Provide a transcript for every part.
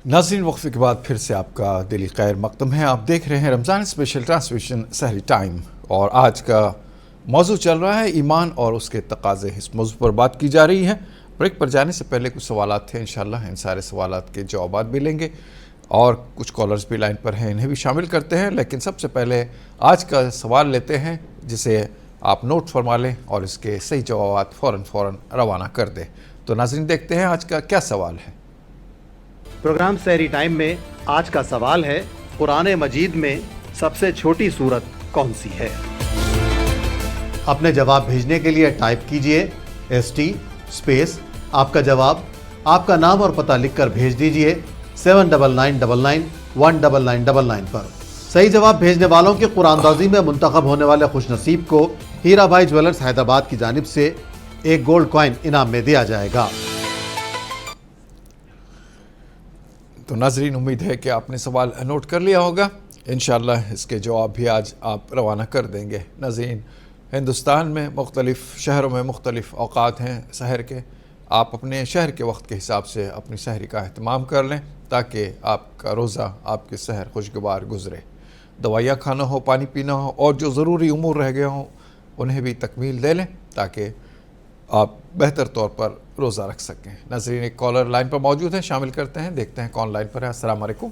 नाज़रीन, वक्फे के बाद फिर से आपका दिली खैर मकदम है। आप देख रहे हैं रमज़ान स्पेशल ट्रांसमिशन सहरी टाइम, और आज का मौजू चल रहा है ईमान और उसके तकाज़े। इस मौजू पर बात की जा रही है। ब्रेक पर जाने से पहले कुछ सवालात थे, इंशाअल्लाह इन सारे सवालात के जवाब भी लेंगे, और कुछ कॉलर्स भी लाइन पर हैं, इन्हें भी शामिल करते हैं। लेकिन सबसे पहले आज का सवाल लेते हैं, जिसे आप नोट फरमा लें और इसके सही जवाब फ़ौरन रवाना कर दें। तो नाज़रीन, देखते हैं आज का क्या सवाल है। प्रोग्राम सहरी टाइम में आज का सवाल है, कुरान मजीद में सबसे छोटी सूरत कौन सी है? अपने जवाब भेजने के लिए टाइप कीजिए ST स्पेस आपका जवाब, आपका नाम और पता लिखकर भेज दीजिए 7999199999 पर। सही जवाब भेजने वालों की कुरानदाजी में मुंतखब होने वाले खुशनसीब को हीरा भाई ज्वेलर्स हैदराबाद की जानिब से एक गोल्ड कॉइन इनाम में दिया जाएगा। तो नाज़रीन, उम्मीद है कि आपने सवाल नोट कर लिया होगा। इंशाअल्लाह इसके जवाब भी आज आप रवाना कर देंगे। नाज़रीन, हिंदुस्तान में मुख्तलिफ़ शहरों में मुख्तलिफ़ औक़ात हैं सहर के। आप अपने शहर के वक्त के हिसाब से अपनी सहरी का अहतमाम कर लें, ताकि आपका रोज़ा, आपके सहर खुशगवार गुज़रे। दवाइयाँ खाना हो, पानी पीना हो, और जो ज़रूरी उमूर रह गए हों उन्हें भी तकमील दे लें, ताकि आप बेहतर तौर पर रोज़ा रख सकें। नाज़रीन, एक कॉलर लाइन पर मौजूद है, शामिल करते हैं, देखते हैं कौन लाइन पर है। अस्सलाम वालेकुम।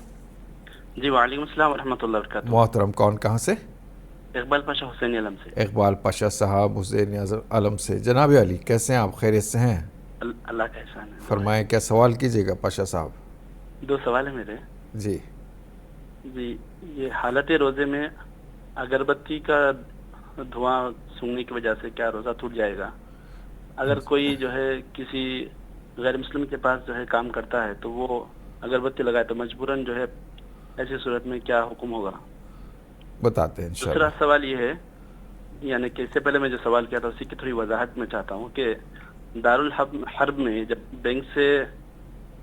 जी वालेकुम अस्सलाम व रहमतुल्लाहि व बरकातुहू। मोहतरम, कौन कहाँ से? इकबाल पाशा हुसैन आलम से। इकबाल पाशा साहब हुसैन आलम से। जनाब अली, कैसे हैं आप? खैरियत से हैं? अल्लाह का एहसान है। फरमाएं, क्या सवाल कीजिएगा पाशा साहब? दो सवाल है मेरे। जी जी, ये हालत रोज़े में अगरबत्ती का धुआं सूंघने की वजह से क्या रोज़ा टूट जाएगा? अगर कोई जो है किसी गैर मुस्लिम के पास जो है काम करता है, तो वो अगरबत्ती लगाए तो मजबूरन जो है ऐसी सूरत में क्या हुक्म होगा? बताते हैं दूसरा इंशाअल्लाह। सवाल ये है, यानी कि इससे पहले मैं जो सवाल किया था उसी की थोड़ी वजाहत में चाहता हूँ कि दारुल हर्ब में जब बैंक से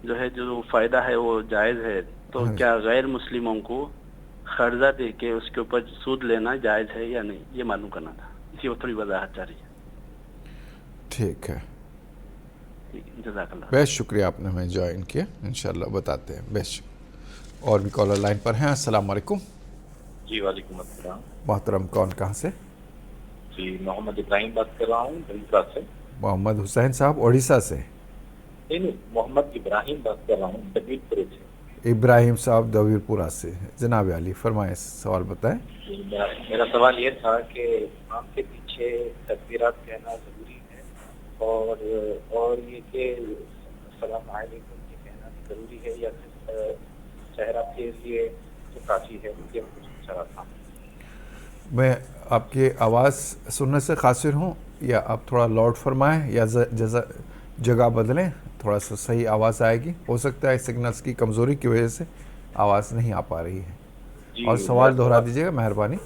जो है जो फ़ायदा है वो जायज़ है, तो हाँ। क्या गैर मुस्लिमों को कर्जा दे के उसके ऊपर सूद लेना जायज़ है या नहीं, ये मालूम करना था। इसी वक्त थोड़ी वजाहत चाह रही है। ठीक है, जज़ाकल्लाह। बेश शुक्रिया, आपने हमें ज्वाइन किया। इंशाअल्लाह बताते हैं। बेश और भी कॉलर लाइन पर हैं। अस्सलाम वालेकुम। जी वालेकुम अस्सलाम। मोहतरम, कौन कहाँ से? जी मोहम्मद इब्राहिम बात कर रहा हूँ उड़ीसा से। मोहम्मद हुसैन साहब उड़ीसा से। नहीं, मोहम्मद इब्राहिम बात कर रहा हूँ दबीरपुर से। इब्राहिम साहब दबीरपुरा से। जनाब अली, फरमाएं, सवाल बताएं। जी, मेरा सवाल ये था कि इमाम के पीछे तकबीरात कहना ज़रूरी है, और ये कि अस्सलाम वालेकुम ये कहना भी ज़रूरी है, या फिर चेहरा के लिए तो काफ़ी है? मुझे कुछ रहा था। मैं आपकी आवाज़ सुनने से कासिर हूँ, या आप थोड़ा लाउड फरमाएं, या जगह बदलें, थोड़ा सा सही आवाज़ आएगी। हो सकता है सिग्नल्स की कमज़ोरी की वजह से आवाज़ नहीं आ पा रही है। जी, और सवाल दोहरा दीजिएगा, मेहरबानी।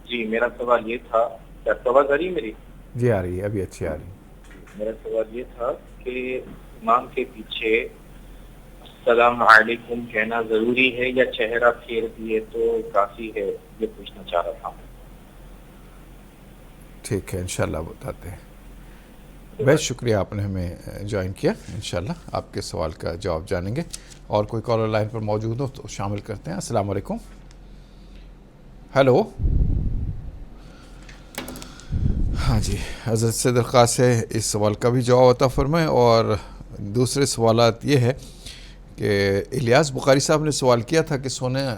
जी, मेरा सवाल ये था, क्या आवाज़ आ रही है मेरी? जी आ रही है, अभी अच्छी आ रही है। मेरा सवाल ये था कि इमाम के पीछे अस्सलाम वालेकुम कहना ज़रूरी है, या चेहरा फेर दिए तो काफ़ी है, ये पूछना चाह रहा था। ठीक है, इंशाल्लाह बताते हैं। बेश शुक्रिया, आपने हमें ज्वाइन किया। इंशाल्लाह आपके सवाल का जवाब जानेंगे। और कोई कॉलर लाइन पर मौजूद हो तो शामिल करते हैं। अस्सलाम वालेकुम। हेलो। हाँ जी, हज़रत से दरख्वास्त है इस सवाल का भी जवाब अता फरमाएं। और दूसरे सवालात ये है कि इलियास बुखारी साहब ने सवाल किया था कि सोने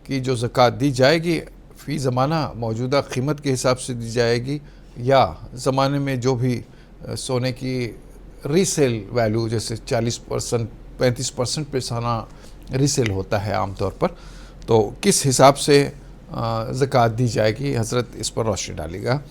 की जो ज़कात दी जाएगी फ़ी ज़माना मौजूदा कीमत के हिसाब से दी जाएगी, या ज़माने में जो भी सोने की रीसेल वैल्यू, जैसे 40% 35% पे सोना रीसेल होता है आम तौर पर, तो किस हिसाब से ज़कात दी जाएगी? हज़रत इस पर रोशनी डालेगा।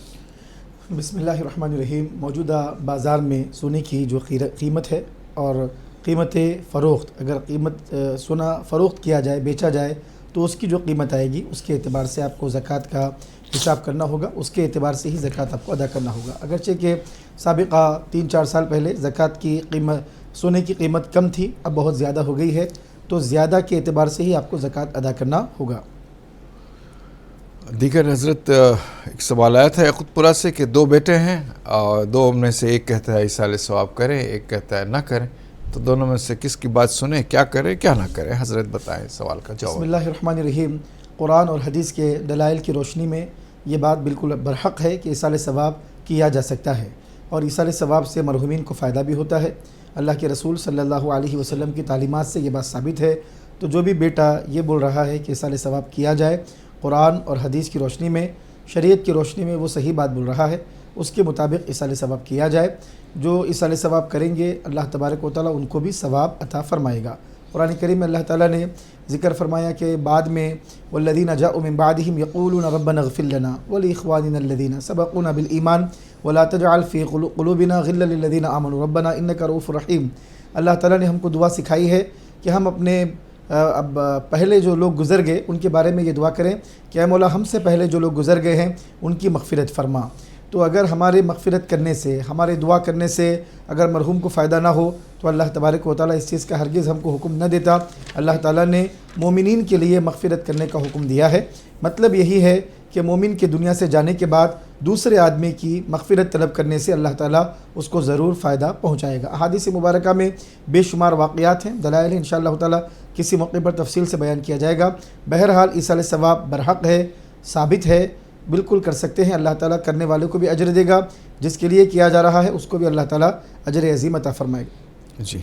बिस्मिल्लाहिर्रहमानिर्रहीम। मौजूदा बाज़ार में सोने की जो कीमत है और कीमत फ़रोख्त, अगर सोना फ़रोख्त किया जाए, बेचा जाए, तो उसकी जो कीमत आएगी उसके एतबार से आपको ज़कात का हिसाब करना होगा, उसके एतबार से ही ज़कात आपको अदा करना होगा। अगरचे कि साबिक़ा 3-4 साल पहले ज़कात की कीमत, सोने की कीमत कम थी, अब बहुत ज़्यादा हो गई है, तो ज़्यादा के एतबार से ही आपको ज़कात अदा करना होगा। दीगर हज़रत, एक सवाल आया था यकूतपुरा से कि 2 बेटे हैं और 2 में से एक कहता है इसाले सवाब करें, एक कहता है ना करें, تو دونوں میں سے کس کی بات سنیں, کیا کریں کیا نہ کریں؟ حضرت بتائیں سوال کا بسم جواب. اللہ الرحمن الرحیم. قرآن اور حدیث کے دلائل کی روشنی میں یہ بات بالکل برحق ہے کہ ایصال ثواب کیا جا سکتا ہے, اور ایصال ثواب سے مرحومین کو فائدہ بھی ہوتا ہے. اللہ کے رسول صلی اللہ علیہ وسلم کی تعلیمات سے یہ بات ثابت ہے. تو جو بھی بیٹا یہ بول رہا ہے کہ ایصال ثواب کیا جائے, قرآن اور حدیث کی روشنی میں, شریعت کی روشنی میں وہ صحیح بات بول رہا ہے, اس کے مطابق ایصال ثواب کیا جائے. جو ایصال ثواب کریں گے اللہ تبارک و تعالیٰ ان کو بھی ثواب عطا فرمائے گا. قرآن کریم میں اللہ تعالیٰ نے ذکر فرمایا کہ بعد میں والذین جاءوا من بعدهم یقولون ربنا اغفر لنا ولاخواننا الذین سبقونا بالایمان ولا تجعل فی قلوبنا غلا للذین آمنوا ربنا انک رؤوف رحیم. اللہ تعالیٰ نے ہم کو دعا سکھائی ہے کہ ہم اپنے اب پہلے جو لوگ گزر گئے ان کے بارے میں یہ دعا کریں کہ اے مولا ہم سے پہلے جو لوگ گزر گئے ہیں ان کی مغفرت فرما. تو اگر ہمارے مغفرت کرنے سے, ہمارے دعا کرنے سے اگر مرحوم کو فائدہ نہ ہو تو اللہ تبارک و تعالیٰ اس چیز کا ہرگز ہم کو حکم نہ دیتا. اللہ تعالیٰ نے مومنین کے لیے مغفرت کرنے کا حکم دیا ہے. مطلب یہی ہے کہ مومن کے دنیا سے جانے کے بعد دوسرے آدمی کی مغفرت طلب کرنے سے اللہ تعالیٰ اس کو ضرور فائدہ پہنچائے گا. احادیث مبارکہ میں بے شمار واقعات ہیں, دلائل ہیں, انشاءاللہ تعالیٰ کسی موقع پر تفصیل سے بیان کیا جائے گا. بہرحال ایصال ثواب برحق ہے, ثابت ہے, بالکل کر سکتے ہیں. اللہ تعالیٰ کرنے والوں کو بھی اجر دے گا, جس کے لیے کیا جا رہا ہے اس کو بھی اللہ تعالیٰ اجر عظیم عطا فرمائے گا. جی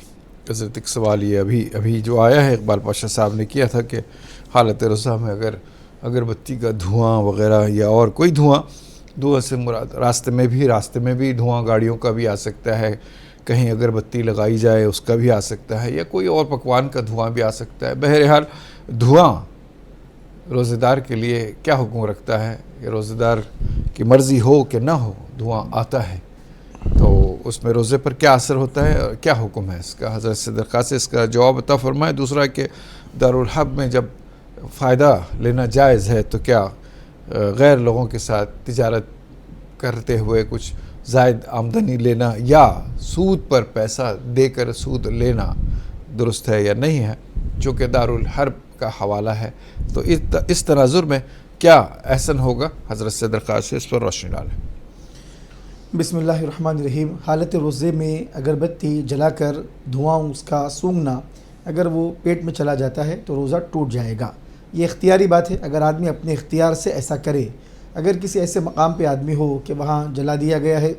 حضرت ایک سوال یہ ابھی جو آیا ہے اقبال پاشا صاحب نے کیا تھا کہ حالت روزہ میں اگر اگربتی کا دھواں وغیرہ یا اور کوئی دھواں سے مراد راستے میں بھی دھواں گاڑیوں کا بھی آ سکتا ہے, کہیں اگربتی لگائی جائے اس کا بھی آ سکتا ہے, یا کوئی اور پکوان کا دھواں بھی آ سکتا ہے. بہرحال دھواں روزہ دار کے لیے کیا حکم رکھتا ہے کہ روزہ دار کی مرضی ہو کہ نہ ہو دھواں آتا ہے تو اس میں روزے پر کیا اثر ہوتا ہے اور کیا حکم ہے اس کا؟ حضرت سے درخواست ہے اس کا جواب عطا فرمائے. دوسرا کہ دارالحرب میں جب فائدہ لینا جائز ہے تو کیا غیر لوگوں کے ساتھ تجارت کرتے ہوئے کچھ زائد آمدنی لینا یا سود پر پیسہ دے کر سود لینا درست ہے یا نہیں ہے؟ چونکہ دارالحرب کا حوالہ ہے تو اس تناظر میں کیا احسن ہوگا؟ حضرت سے درخواست ہے اس پر روشنی ڈالیں. بسم اللہ الرحمن الرحیم. حالت روزے میں اگربتی جلا کر دھواں اس کا سونگھنا اگر وہ پیٹ میں چلا جاتا ہے تو روزہ ٹوٹ جائے گا. یہ اختیاری بات ہے, اگر آدمی اپنے اختیار سے ایسا کرے. اگر کسی ایسے مقام پہ آدمی ہو کہ وہاں جلا دیا گیا ہے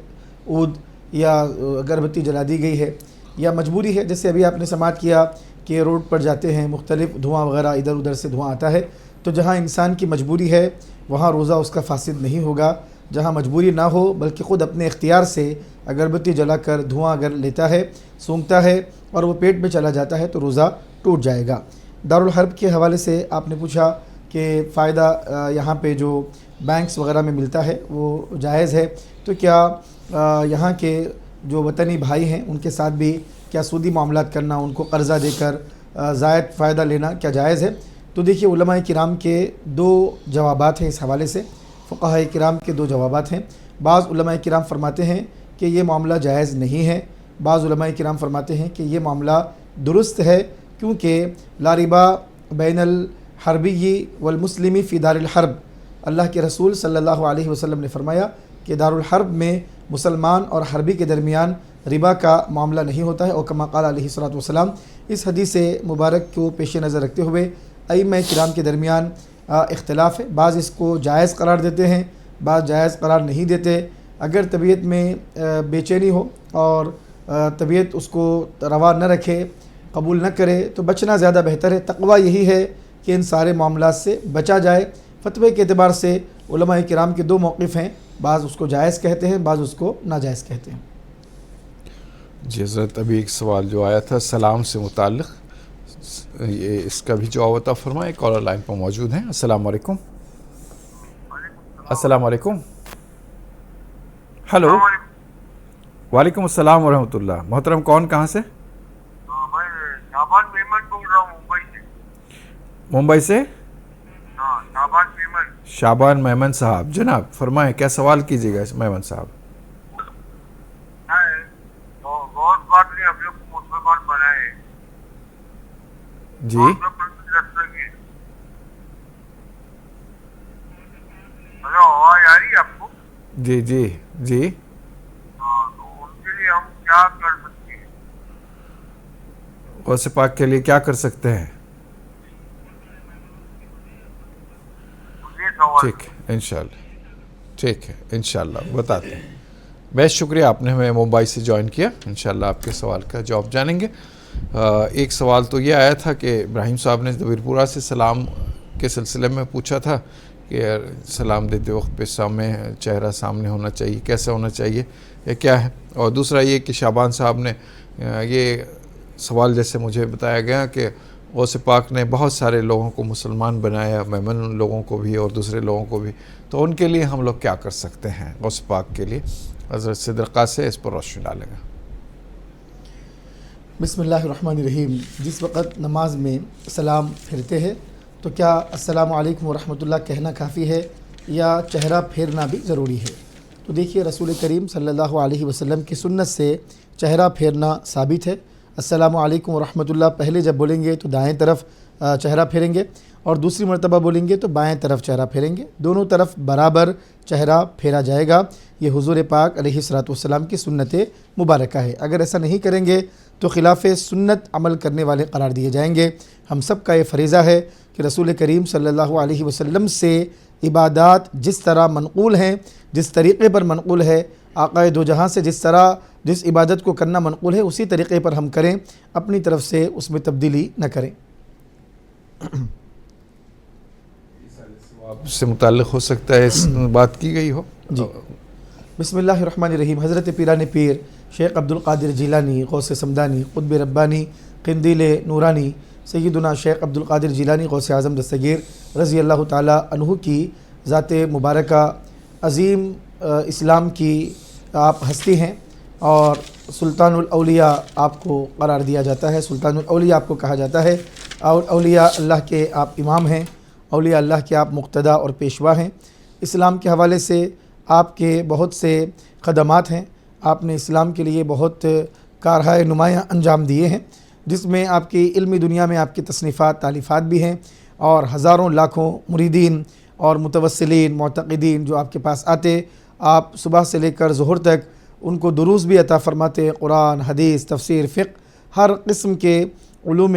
عود یا اگربتی جلا دی گئی ہے یا مجبوری ہے, جیسے ابھی آپ نے سماعت کیا کہ روڈ پر جاتے ہیں مختلف دھواں وغیرہ ادھر ادھر سے دھواں آتا ہے, تو جہاں انسان کی مجبوری ہے وہاں روزہ اس کا فاسد نہیں ہوگا. جہاں مجبوری نہ ہو بلکہ خود اپنے اختیار سے اگربتی جلا کر دھواں اگر لیتا ہے, سونگتا ہے اور وہ پیٹ میں چلا جاتا ہے تو روزہ ٹوٹ جائے گا. دارالحرب کے حوالے سے آپ نے پوچھا کہ فائدہ یہاں پہ جو بینکس وغیرہ میں ملتا ہے وہ جائز ہے, تو کیا یہاں کے جو وطنی بھائی ہیں ان کے ساتھ بھی کیا سودی معاملات کرنا, ان کو قرضہ دے کر زائد فائدہ لینا کیا جائز ہے؟ تو دیکھیے علماء کرام کے دو جوابات ہیں اس حوالے سے, فقہاء کرام کے دو جوابات ہیں. بعض علماء کرام فرماتے ہیں کہ یہ معاملہ جائز نہیں ہے, بعض علماء کرام فرماتے ہیں کہ یہ معاملہ درست ہے, کیونکہ لا ربا بین الحربی والمسلمی فی دار الحرب. اللہ کے رسول صلی اللہ علیہ وسلم نے فرمایا کہ دارالحرب میں مسلمان اور حربی کے درمیان ربا کا معاملہ نہیں ہوتا ہے, اور کما قال علیہ الصلوۃ والسلام. اس حدیث مبارک کو پیش نظر رکھتے ہوئے ائمہ کرام کے درمیان اختلاف ہے. بعض اس کو جائز قرار دیتے ہیں, بعض جائز قرار نہیں دیتے. اگر طبیعت میں بے چینی ہو اور طبیعت اس کو روا نہ رکھے, قبول نہ کرے تو بچنا زیادہ بہتر ہے. تقویٰ یہی ہے کہ ان سارے معاملات سے بچا جائے. فتوے کے اعتبار سے علماء کرام کے دو موقف ہیں, بعض اس کو جائز کہتے ہیں, بعض اس کو ناجائز کہتے ہیں. جی حضرت ابھی ایک سوال جو آیا تھا سلام سے متعلق, یہ اس کا بھی جواب عطا فرمائیں. کالر لائن پر موجود ہیں. السلام علیکم. السلام علیکم. ہلو. وعلیکم السلام ورحمۃ اللہ. محترم کون, کہاں سے؟ میں شابان میمن بول رہا ہوں ممبئی سے. ممبئی سے شابان میمن. شابان میمن صاحب, جناب فرمائیں کیا سوال کیجیے گا میمن صاحب؟ بہت بات نے ہم لوگ کو مسلمان بنائے. جی ہلو, آواز آ رہی ہے آپ کو؟ جی جی جی. ہاں, تو ان کے لیے ہم کیا کر سکتے ہیں؟ गौसे पाक के लिए क्या कर सकते हैं? ये सवाल ठीक है इंशाल्लाह, ठीक है इंशाल्लाह बताते हैं। बेहद शुक्रिया, आपने हमें मुंबई से ज्वाइन किया। इंशाल्लाह आपके सवाल का जवाब जानेंगे। एक सवाल तो ये आया था कि इब्राहिम साहब ने दबीरपुरा से सलाम के सिलसिले में पूछा था कि सलाम देते वक्त पे चेहरा सामने होना चाहिए, कैसे होना चाहिए, ये क्या है। और दूसरा ये कि शाबान साहब ने ये सवाल जैसे मुझे बताया गया कि गौसे पाक ने बहुत सारे लोगों को मुसलमान बनाया, मेमन लोगों को भी और दूसरे लोगों को भी, तो उनके लिए हम लोग क्या कर सकते हैं गौसे पाक के लिए? हज़रत सिद्दीक़ा से इस पर रोशनी डालेगा। बिस्मिल्लाहिर्रहमानिर्रहीम। जिस वक़्त नमाज में सलाम फिरते हैं तो क्या अस्सलामु अलैकुम वरहमतुल्लाह कहना काफ़ी है या चेहरा फेरना भी ज़रूरी है? तो देखिए, रसूल करीम सल्लल्लाहु अलैहि वसल्लम की सुन्नत से चेहरा फेरना साबित है। अस्सलामु अलैकुम वरहमतुल्लाह पहले जब बोलेंगे तो दाएं तरफ चेहरा फेरेंगे और दूसरी मरतबा बोलेंगे तो बाएं तरफ चेहरा फेरेंगे। दोनों तरफ बराबर चेहरा फेरा जाएगा। ये हुज़ूर पाक अलैहिस्सलातु वस्सलाम की सुन्नत मुबारका है। अगर ऐसा नहीं करेंगे तो खिलाफ़ सुन्नत अमल करने वाले करार दिए जाएंगे। हम सब का ये फ़रीज़ा है कि रसूल करीम सल्लल्लाहु अलैहि वसल्लम से इबादत जिस तरह मनक़ूल हैं, जिस तरीक़े पर मनक़ूल है, आक़ाए दो जहां से जिस इबादत को करना मनक़ूल है उसी तरीक़े पर हम करें, अपनी तरफ से उसमें तब्दीली न करें। से मुताल्लिक़ हो सकता है इस बात की गई हो जी। बिस्मिल्लाहिर्रहमानिर्रहीम। हज़रत पीरान पीर शेख अब्दुल क़ादिर जिलानी, गौसे समदानी, क़ुत्ब रब्बानी, क़िंदील नूरानी, सय्यदुना शेख अब्दुल क़ादिर जिलानी गौसे आज़म दस्तगीर रज़ी अल्लाह ताला अन्हु की ज़ात मुबारका अज़ीम इस्लाम की आप हस्ती हैं और सुल्तानुल औलिया आपको करार दिया जाता है, सुल्तानुल औलिया आपको कहा जाता है। और औलिया अल्लाह के आप इमाम हैं, औलिया अल्लाह के आप मुक़्तदा और पेशवा हैं। इस्लाम के हवाले से आपके बहुत से ख़दमात हैं। आपने इस्लाम के लिए बहुत कारहाए नुमायाँ अंजाम दिए हैं, जिसमें आपकी इल्मी दुनिया में आपकी तसनीफ़ात तालीफ़ात भी हैं और हज़ारों लाखों मुरीदीन और मुतवस्सिलीन मुअतक़िदीन जो आपके पास आते, आप सुबह से लेकर ज़ुहर तक उनको दुरूस भी अता फ़रमाते। कुरान, हदीस, तफसीर, फ़िक़्ह, हर किस्म के उलूम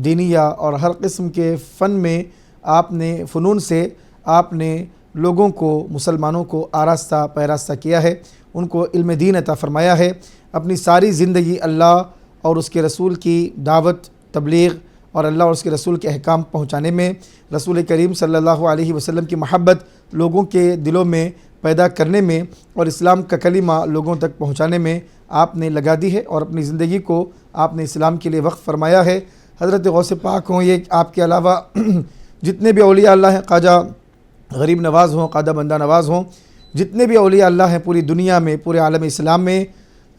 दीनिया और हर किस्म के फ़न में आपने फ़नून से आपने लोगों को, मुसलमानों को आरास्ता पैरास्ता किया है, उनको इल्म दीन अता फ़रमाया है। अपनी सारी ज़िंदगी अल्लाह और उसके रसूल की दावत, तबलीग और अल्लाह और उसके रसूल के अहकाम पहुँचाने में, रसूल करीम सल्लल्लाहु अलैहि वसल्लम की महब्बत लोगों के दिलों में पैदा करने में और इस्लाम का कलिमा लोगों तक पहुँचाने में आपने लगा दी है और अपनी ज़िंदगी को आपने इस्लाम के लिए वक्फ़ फ़रमाया है। हज़रत गौसे पाक हों, ये आपके अलावा जितने भी औलिया अल्लाह हैं, ख्वाजा गरीब नवाज़ हों, क़ादा बंदा नवाज़ हों, जितने भी औलिया अल्लाह हैं पूरी दुनिया में, पूरे आलम इस्लाम में,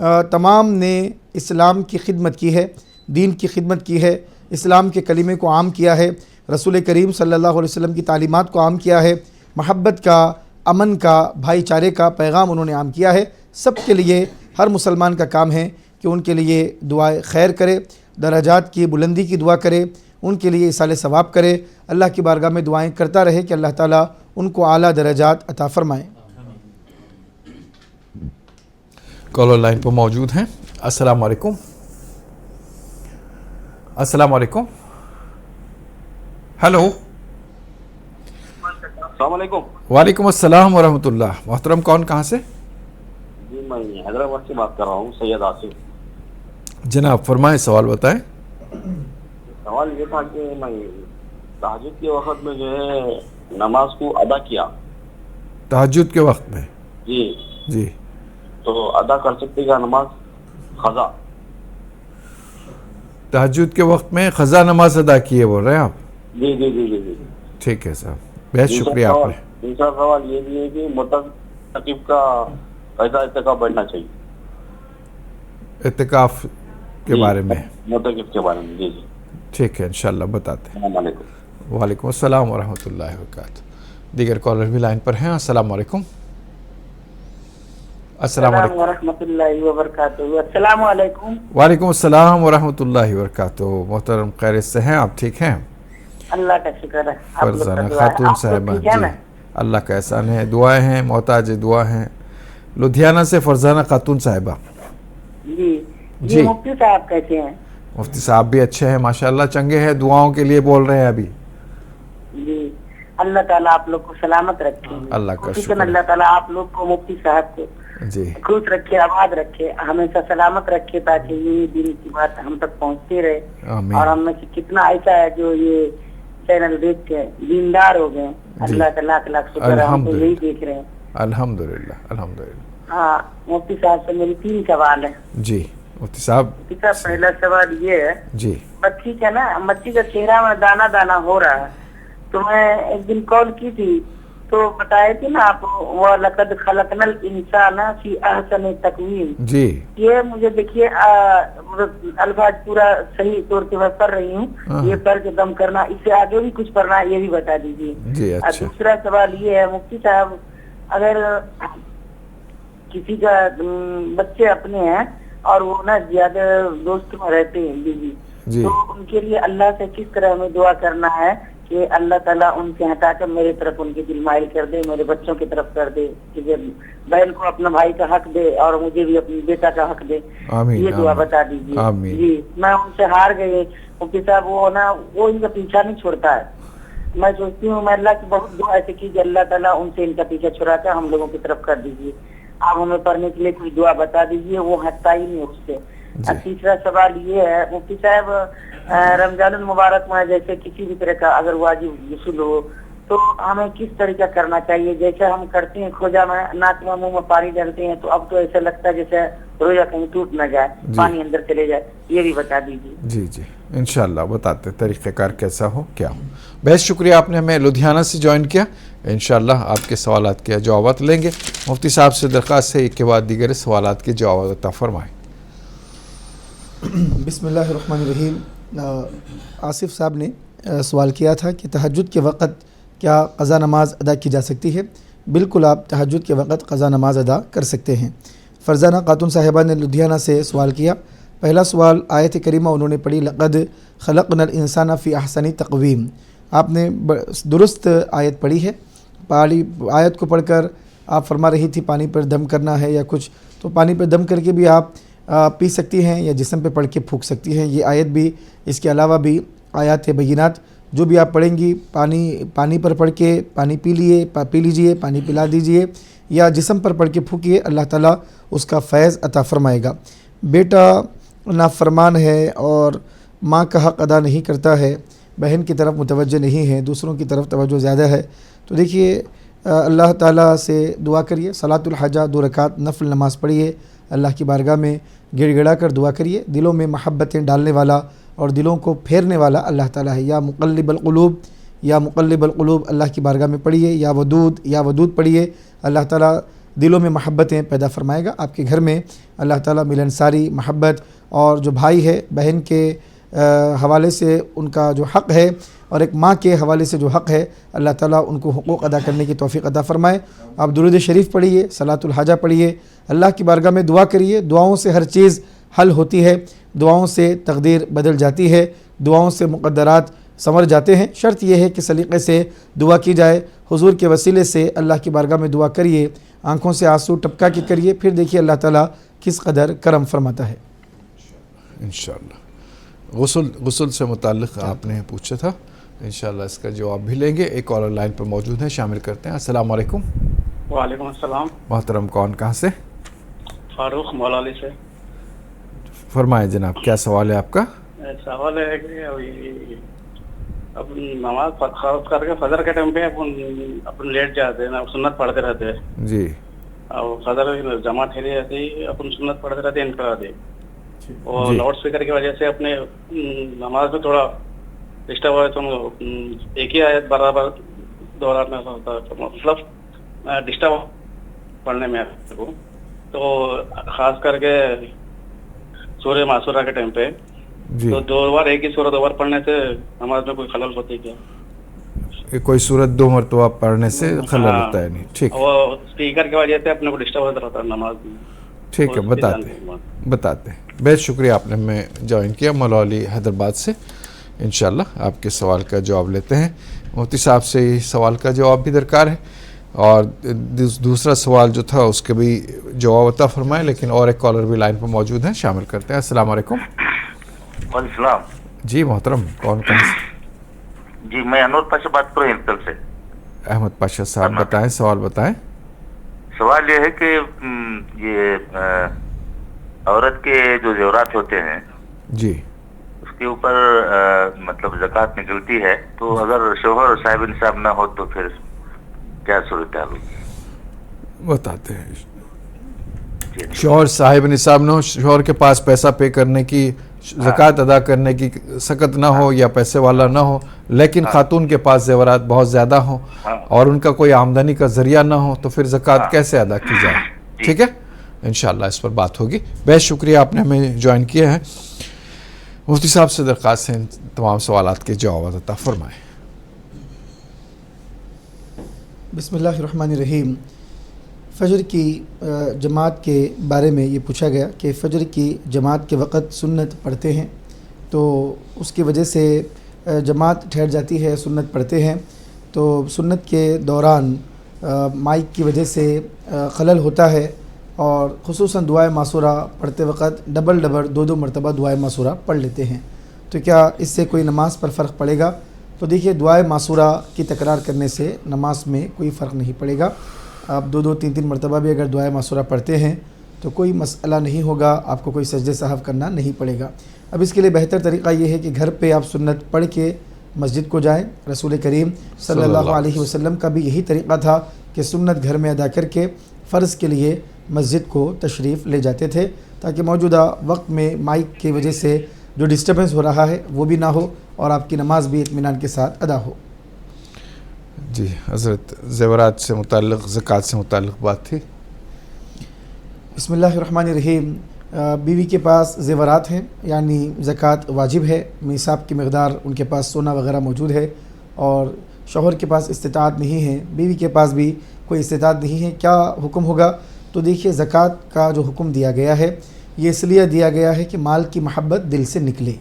तमाम ने इस्लाम की खिदमत की है, दीन की खिदमत की है, इस्लाम के कलीमे को आम किया है, रसूल करीम सल्लल्लाहु अलैहि वसल्लम की तालीमात को आम किया है, महब्बत का, अमन का, भाईचारे का पैगाम उन्होंने आम किया है। सब के लिए, हर मुसलमान का काम है कि उनके लिए दुआए खैर करे, दराजात की बुलंदी की दुआ करे, उनके लिए इसाले सवाब करे, अल्लाह की बारगाह में दुआएं करता रहे कि अल्लाह ताला उनको आला दराजात अता फ़रमाए। कॉलर लाइन पर मौजूद हैं। अस्सलाम वालेकुम। अस्सलाम वालेकुम। हेलो। अस्सलाम वालेकुम। वालेकुम अस्सलाम व रहमतुल्लाह। मोहतरम कौन, कहाँ से? जी मैं हैदराबाद से बात कर रहा हूँ, सैयद आसिफ। जनाब फरमाएं, सवाल बताएं। सवाल ये था कि मैं तहज्जुद के वक्त में जो है नमाज को अदा किया। तहज्जुद के वक्त में? जी जी। तो अदा कर सकते क्या नमाज खजा? तहज्जुद के वक्त में खजा नमाज अदा किए बोल रहे हैं आप? जी जी जी जी जी। ठीक है साहब, बेहद शुक्रिया आपने। दूसरा सवाल ये भी है कि मुतक़िफ़ का कैसा इत्तिकाफ़ बैठना चाहिए? इत्तिकाफ़ के बारे में? मुतक़िफ़ के बारे में। जी जी ठीक है, इंशाल्लाह बताते हैं। अस्सलाम वालेकुम। वालेकुम अस्सलाम व रहमतुल्लाहि व बरकातुहू। दीगर कॉलर भी लाइन पर हैं। अस्सलाम वालेकुम। अस्सलाम वालेकुम। वरहमतुल्लाहि व बरकातुहू। अस्सलाम वालेकुम। वालेकुम अस्सलाम व रहमतुल्लाहि व बरकातुहू। मोहतरम खैरियत से हैं आप? ठीक हैं? अल्लाह का शुक्र है। फरजाना खातून साहिबा जी, अल्लाह का एहसान है, दुआएं हैं, मोहताज दुआ हैं। लुधियाना से फरजाना खातून साहिबा। जी जी। मुफ्ती साहब कैसे हैं? मुफ्ती साहब भी अच्छे हैं माशाल्लाह, चंगे हैं, दुआओं के लिए बोल रहे हैं अभी। जी, अल्लाह ताला आप लोग को सलामत रखे। अल्लाह का खुशी शुक्र। अल्लाह ताला आप लोग को, मुफ्ती साहब को जी खुश रखे, आबाद रखे, हमेशा सलामत रखे, ताकि ये दिन की बात हम तक पहुंचती रहे। आमीन। और हम में से कितना ऐसा है जो ये चैनल देख के दीनदार हो गए। अल्लाह का लाख लाख शुक्र है, हम तो यही देख रहे हैं। अल्हम्दुलिल्लाह अल्हम्दुलिल्लाह। हाँ, मुफ्ती साहब से मेरी 3 सवाल है। जी मुफ्ती साहब। मुफ्ती साहब, पहला सवाल ये है, जी बच्ची का ना, बच्ची का चेहरा में दाना दाना हो रहा है। तो मैं एक दिन कॉल की थी तो बताए थे ना आप, वो लक़द खलक़नल इंसान फी अहसन तक़वीम। जी ये मुझे देखिए अल्फाज पूरा सही तौर पे मैं पढ़ रही हूँ। ये पढ़ के दम करना, इससे आगे भी कुछ पढ़ना है, ये भी बता दीजिए। जी और अच्छा। दूसरा सवाल ये है मुफ्ती साहब, अगर किसी का बच्चे अपने हैं और वो ना ज्यादा दोस्त में रहते हैं बीवी, जी तो उनके लिए अल्लाह से किस तरह हमें दुआ करना है कि अल्लाह ताला उनसे हटाकर मेरे तरफ उनके दिल माइल कर दे, मेरे बच्चों की तरफ कर दे, कि बहन को अपना भाई का हक दे और मुझे भी अपने बेटा का हक दे। आमीन, ये दुआ आमीन, बता दीजिए। आमीन। जी, मैं उनसे हार गई मुफ्ती साहब, वो ना वो इनका पीछा नहीं छोड़ता है। मैं सोचती हूँ, मैं अल्लाह की बहुत दुआ ऐसे की कि अल्लाह ताला उनसे इनका पीछा छुड़ा कर हम लोगों की तरफ कर दीजिए। आप हमें पढ़ने के लिए कोई दुआ बता दीजिए, वो हटता ही नहीं उससे। और तीसरा सवाल ये है मुफ्ती साहब, रमजान मुबारक में जैसे किसी भी तरह का अगर वाजिब गुस्ल हो तो हमें किस तरीका करना चाहिए? जैसे हम करते हैं खोजा में नाक में मुंह में पानी डालते हैं, तो अब तो ऐसा लगता है जैसे रोजा कहीं टूट न जाए, पानी अंदर चले जाए, ये भी बता दीजिए। जी जी इंशाल्लाह बताते तरीक़ेकार कैसा हो क्या हो। बेहद शुक्रिया, आपने हमें लुधियाना से ज्वाइन किया। इंशाल्लाह आपके सवालात के जवाब लेंगे। मुफ्ती साहब से दरख्वास्त है एक के बाद दीगर सवालात के जवाब अता फरमाएँ। बिस्मिल्लाहिर्रहमानिर्रहीम। आसिफ साहब ने सवाल किया था कि तहज्जुद के वक़्त क्या क़ज़ा नमाज अदा की जा सकती है? बिल्कुल, आप तहज्जुद के वक़्त क़ज़ा नमाज अदा कर सकते हैं। फ़रज़ाना खातून साहिबा ने लुधियाना से सवाल किया। पहला सवाल आयत करीमा उन्होंने पढ़ी, लक़द खलक़नल इंसान फ़ी अहसनी तक़वीम। आपने दुरुस्त आयत पढ़ी है। आयत को पढ़कर आप फरमा रही थी पानी पर दम करना है या कुछ, तो पानी पर दम करके भी आप पी सकती हैं या जिस्म पे पढ़ के फूंक सकती हैं। ये आयत भी, इसके अलावा भी आयात बय्यिनात जो भी आप पढ़ेंगी, पानी पर पढ़ के पानी पी लीजिए, पानी पिला दीजिए या जिस्म पर पढ़ के फूंकिए, अल्लाह ताला उसका फैज़ अता फ़रमाएगा। बेटा नाफरमान है और माँ का हक़ अदा नहीं करता है, बहन की तरफ मुतवज्जह नहीं है, दूसरों की तरफ तवज्जो ज़्यादा है, तो देखिए अल्लाह ताला से दुआ करिए। सलातुल हाजा 2 रकात नफल नमाज़ पढ़िए, अल्लाह की बारगाह में गिड़गिड़ा कर दुआ करिए। दिलों में महब्बतें डालने वाला और दिलों को फेरने वाला अल्लाह ताला है। या मुक़ल्लिबल क़ुलूब, या मुक़ल्लिबल क़ुलूब अल्लाह की बारगाह में पढ़िए। या वदूद पढ़िए, अल्लाह ताला दिलों में महब्बतें पैदा फरमाएगा। आपके घर में अल्लाह ताला मिलनसारी, महब्बत और जो भाई है बहन के हवाले से उनका जो हक़ है और एक माँ के हवाले से जो हक़ है, अल्लाह ताला उनको हुकूक़ अदा करने की तौफ़ीक़ अता फ़रमाए। आप दुरूद शरीफ पढ़िए, सलातुल हाजा पढ़िए, अल्लाह की बारगाह में दुआ करिए। दुआओं से हर चीज़ हल होती है, दुआओं से तकदीर बदल जाती है, दुआओं से मुक़द्दरात संवर जाते हैं। शर्त यह है कि सलीक़े से दुआ की जाए, हुज़ूर के वसीले से अल्लाह की बारगाह में दुआ करिए, आँखों से आंसू टपका के करिए, फिर देखिए अल्लाह ताला किस कदर करम फरमाता है। इंशाअल्लाह गुस्ल से मुताल्लिक़ आपने पूछा था, इंशाअल्लाह इसका जवाब भी लेंगे। एक और लाइन पर मौजूद है, शामिल करते हैं। अस्सलाम वालेकुम। वालेकुम अस्सलाम। मोहतरम कौन, कहाँ से? फारूक मौलाली से। फरमाएं जनाब, क्या सवाल है आपका? सवाल है कि अपन नमाज खास करके फजर के टाइम पे अपन लेट जाते हैं ना, सुन्नत पढ़ते रहते हैं जी, और फजर जमा ठहरी रहती है, अपन सुन्नत पढ़ते रहते हैं इनका रहते, और लाउड स्पीकर की वजह से अपने नमाज में थोड़ा डिस्टर्ब हो, तो एक ही आयत बराबर दोहराना होता है, तो मतलब डिस्टर्ब पढ़ने में आपको। तो खास करके सूर्य मासूरा के टाइम पे जी, तो 2 बार एक ही सूरत 2 बार पढ़ने से नमाज में कोई खलल होती है क्या? कोई सूरत 2 मरतबा पढ़ने से खलल होता है नहीं? ठीक, वो स्पीकर की वजह से अपने को डिस्टर्ब होता रहता है नमाज में। ठीक है, बताते हैं। बेहद शुक्रिया, आपने हमें ज्वाइन किया मौलाली हैदराबाद से। इंशाल्लाह आपके सवाल का जवाब लेते हैं। मुफ्ती साहब से इस सवाल का जवाब भी दरकार है और दूसरा सवाल जो था उसके भी जवाब अता फरमाएं, लेकिन और एक कॉलर भी लाइन पर मौजूद है, शामिल करते हैं। अस्सलाम वालेकुम। وعلیکم السلام. جی محترم، کون کہاں سے؟ جی میں انور پاشا بات کر رہا ہوں ہلتل سے. احمد پاشا صاحب بتائیں، سوال بتائیں. سوال یہ ہے کہ یہ عورت کے جو زیورات ہوتے ہیں جی اس کے اوپر مطلب زکوٰۃ نکلتی ہے، تو اگر شوہر اور صاحب نصاب نہ ہو تو پھر کیا صورتحال ہوگی؟ بتاتے ہیں. شوہر صاحب نصاب نہ ہو، شوہر کے پاس پیسہ پے کرنے کی، زکوٰۃ ادا کرنے کی سکت نہ ہو یا پیسے والا نہ ہو، لیکن خاتون کے پاس زیورات بہت زیادہ ہوں اور ان کا کوئی آمدنی کا ذریعہ نہ ہو، تو پھر زکوٰۃ کیسے ادا کی جائے؟ ٹھیک ہے، انشاءاللہ اس پر بات ہوگی. بہت شکریہ آپ نے ہمیں جوائن کیا ہے. مفتی صاحب سے درخواست ہے تمام سوالات کے جوابات عطا فرمائیں. بسم اللہ الرحمن الرحیم. فجر کی جماعت کے بارے میں یہ پوچھا گیا کہ فجر کی جماعت کے وقت سنت پڑھتے ہیں تو اس کی وجہ سے جماعت ٹھہر جاتی ہے، سنت پڑھتے ہیں تو سنت کے دوران مائک کی وجہ سے خلل ہوتا ہے اور خصوصاً دعائے معصورہ پڑھتے وقت ڈبل دو مرتبہ دعائے معصورہ پڑھ لیتے ہیں، تو کیا اس سے کوئی نماز پر فرق پڑے گا؟ تو دیکھیے، دعائے معصورہ کی تکرار کرنے سے نماز میں کوئی فرق نہیں پڑے گا. آپ دو تین مرتبہ بھی اگر دعائے معصورہ پڑھتے ہیں تو کوئی مسئلہ نہیں ہوگا، آپ کو کوئی سجدے سہو کرنا نہیں پڑے گا. اب اس کے لیے بہتر طریقہ یہ ہے کہ گھر پہ آپ سنت پڑھ کے مسجد کو جائیں. رسول کریم صلی اللہ علیہ وسلم کا بھی یہی طریقہ تھا کہ سنت گھر میں ادا کر کے فرض کے لیے مسجد کو تشریف لے جاتے تھے، تاکہ موجودہ وقت میں مائک کی وجہ سے جو ڈسٹربنس ہو رہا ہے وہ بھی نہ ہو اور آپ کی نماز بھی اطمینان کے ساتھ ادا ہو. جی حضرت، زیورات سے متعلق، زکوٰۃ سے متعلق بات تھی. بسم اللہ الرحمن الرحیم. بیوی کے پاس زیورات ہیں یعنی زکوٰۃ واجب ہے، نصاب کی مقدار ان کے پاس سونا وغیرہ موجود ہے اور شوہر کے پاس استطاعت نہیں ہے، بیوی کے پاس بھی کوئی استطاعت نہیں ہے، کیا حکم ہوگا؟ تو دیکھیے، زکوٰۃ کا جو حکم دیا گیا ہے یہ اس لیے دیا گیا ہے کہ مال کی محبت دل سے نکلے.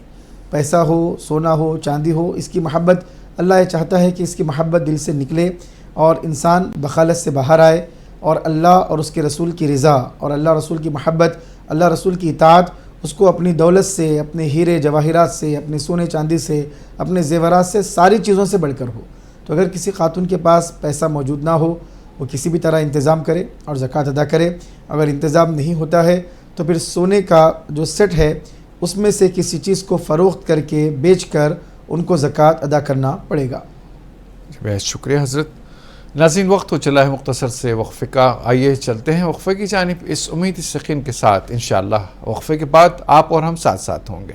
پیسہ ہو، سونا ہو، چاندی ہو، اس کی محبت اللہ یہ چاہتا ہے کہ اس کی محبت دل سے نکلے اور انسان بخالت سے باہر آئے اور اللہ اور اس کے رسول کی رضا اور اللہ رسول کی محبت، اللہ رسول کی اطاعت اس کو اپنی دولت سے، اپنے ہیرے جواہرات سے، اپنے سونے چاندی سے، اپنے زیورات سے، ساری چیزوں سے بڑھ کر ہو. تو اگر کسی خاتون کے پاس پیسہ موجود نہ ہو، وہ کسی بھی طرح انتظام کرے اور زکوٰۃ ادا کرے. اگر انتظام نہیں ہوتا ہے تو پھر سونے کا جو سیٹ ہے اس میں سے کسی چیز کو فروخت کر کے بیچ کر ان کو زکوٰۃ ادا کرنا پڑے گا. بہت شکریہ حضرت. ناظرین، وقت ہو چلا ہے مختصر سے وقفے کا، آئیے چلتے ہیں وقفے کی جانب اس امید اس یقین کے ساتھ انشاءاللہ وقفے کے بعد آپ اور ہم ساتھ ہوں گے.